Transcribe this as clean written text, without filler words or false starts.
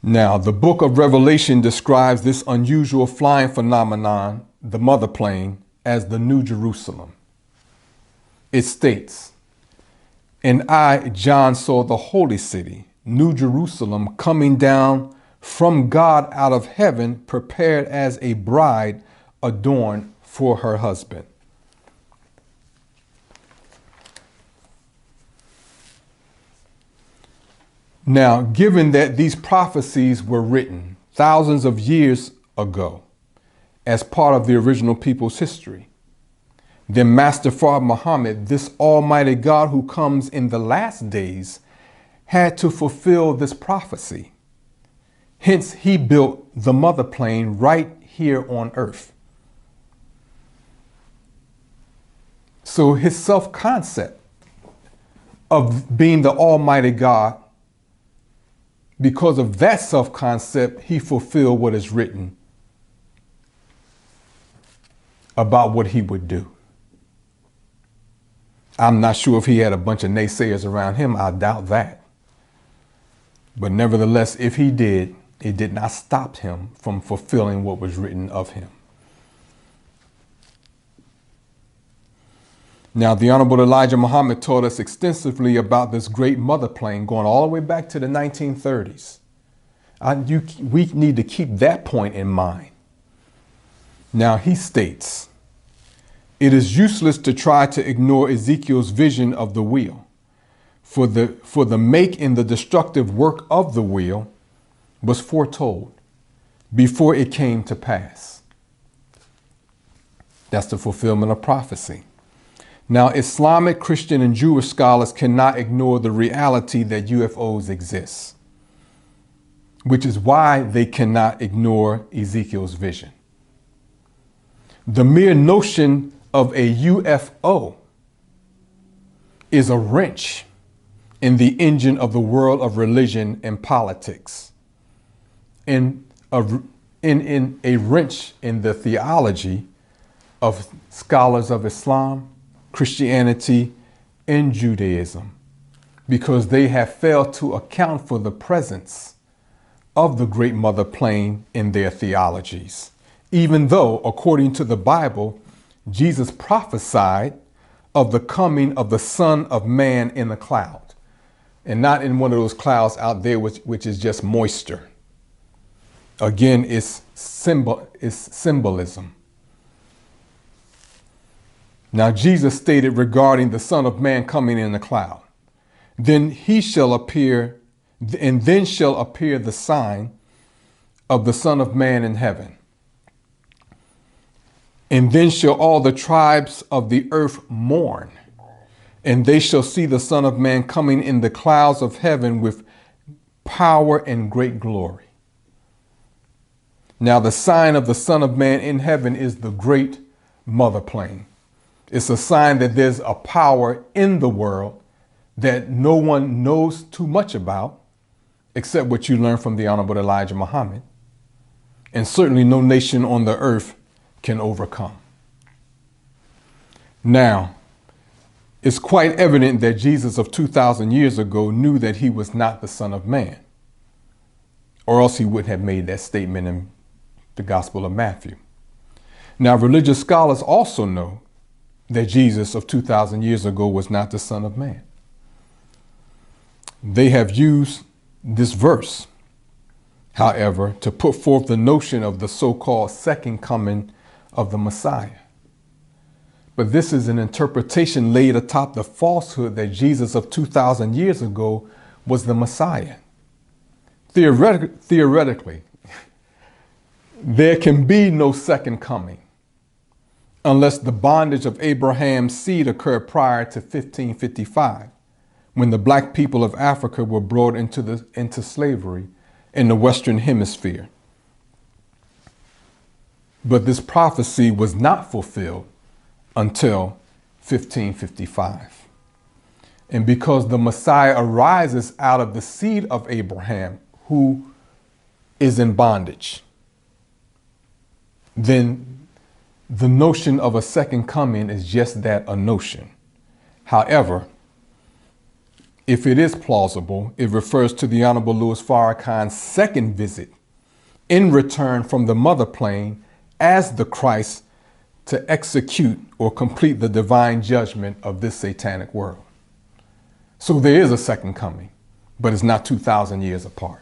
Now, the book of Revelation describes this unusual flying phenomenon, the mother plane, as the New Jerusalem. It states, "And I, John, saw the holy city, New Jerusalem, coming down from God out of heaven, prepared as a bride adorned for her husband." Now, given that these prophecies were written thousands of years ago as part of the original people's history, then Master Fard Muhammad, this Almighty God who comes in the last days, had to fulfill this prophecy. Hence, he built the mother plane right here on earth. So his self-concept of being the Almighty God, because of that self-concept, he fulfilled what is written about what he would do. I'm not sure if he had a bunch of naysayers around him. I doubt that. But nevertheless, if he did, it did not stop him from fulfilling what was written of him. Now, the Honorable Elijah Muhammad taught us extensively about this great mother plane going all the way back to the 1930s. We need to keep that point in mind. Now, he states, "It is useless to try to ignore Ezekiel's vision of the wheel, for the make and the destructive work of the wheel was foretold before it came to pass." That's the fulfillment of prophecy. Now, Islamic, Christian, and Jewish scholars cannot ignore the reality that UFOs exist, which is why they cannot ignore Ezekiel's vision. The mere notion of a UFO is a wrench in the engine of the world of religion and politics, in a wrench in the theology of scholars of Islam, Christianity, and Judaism, because they have failed to account for the presence of the great mother plane in their theologies. Even though, according to the Bible, Jesus prophesied of the coming of the Son of Man in a cloud, and not in one of those clouds out there which is just moisture. Again, it's symbolism. Now, Jesus stated regarding the Son of Man coming in a cloud, "Then he shall appear, and then shall appear the sign of the Son of Man in heaven. And then shall all the tribes of the earth mourn, and they shall see the Son of Man coming in the clouds of heaven with power and great glory." Now, the sign of the Son of Man in heaven is the great mother plane. It's a sign that there's a power in the world that no one knows too much about, except what you learn from the Honorable Elijah Muhammad. And certainly no nation on the earth can overcome. Now, it's quite evident that Jesus of 2,000 years ago knew that he was not the Son of Man, or else he wouldn't have made that statement in the Gospel of Matthew. Now, religious scholars also know that Jesus of 2,000 years ago was not the Son of Man. They have used this verse, however, to put forth the notion of the so-called second coming of the Messiah. But this is an interpretation laid atop the falsehood that Jesus of 2,000 years ago was the Messiah. Theoretically, there can be no second coming unless the bondage of Abraham's seed occurred prior to 1555, when the black people of Africa were brought into slavery in the Western Hemisphere. But this prophecy was not fulfilled until 1555. And because the Messiah arises out of the seed of Abraham, who is in bondage, then the notion of a second coming is just that, a notion. However, if it is plausible, it refers to the Honorable Louis Farrakhan's second visit in return from the mother plane as the Christ to execute or complete the divine judgment of this satanic world. So there is a second coming, but it's not 2,000 years apart.